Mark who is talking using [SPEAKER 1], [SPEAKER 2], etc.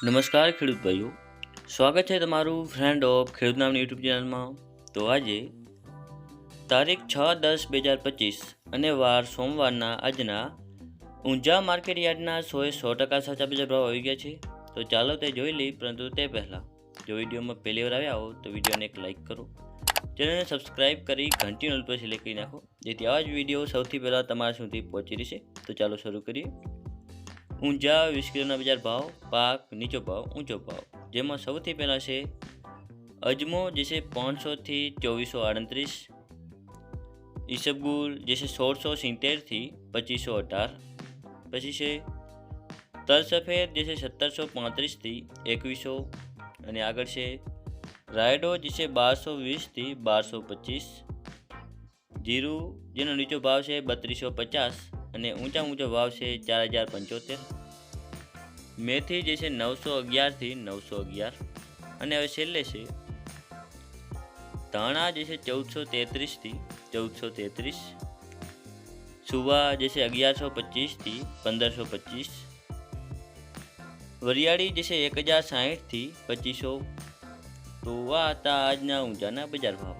[SPEAKER 1] નમસ્કાર ખેડૂત ભાઈઓ, સ્વાગત છે તમારું ફ્રેન્ડ ઓફ ખેડૂત નામની યુટ્યુબ ચેનલમાં. તો આજે તારીખ 6/10/2025 અને વાર સોમવારના આજના ઊંઝા માર્કેટ યાર્ડના 100% સાચા બજાર ભાવ આવી ગયા છે. તો ચાલો તે જોઈ લઈએ, પરંતુ તે પહેલાં જો વિડીયોમાં પહેલી વાર આવ્યા હો તો વિડીયોને એક લાઇક કરો, ચેનલને સબસ્ક્રાઈબ કરી ઘંટી નોલ પર સિલેક્ટ કરી નાખો, જેથી આવા જ વિડીયો સૌથી પહેલાં તમારા સુધી પહોંચી રહેશે. તો ચાલો શરૂ કરીએ. ઊંઝા 20 કિલોના બજાર ભાવ, પાક નીચો ભાવ ઊંચો ભાવ, જેમાં સૌથી પહેલાં છે અજમો જે છે 500 થી 2438, ઈસબગુલ જે છે 1670 થી 2518, પછી છે તલ સફેદ જે છે 1735 થી 2100, અને આગળ છે રાયડો જે છે 1220 થી 1225, જીરું જેનો નીચો ભાવ છે 3250 અને ઊંચો ભાવ છે 4075, મેથી જે છે 911 થી 911, અને હવે છેલ્લે છે ધાણા જે છે 1433 થી 1433, સુવા જે છે 1125 થી 1525, વરિયાળી જે છે 1060 થી 2500. તો આ હતા આજના ઊંઝાના બજાર ભાવ.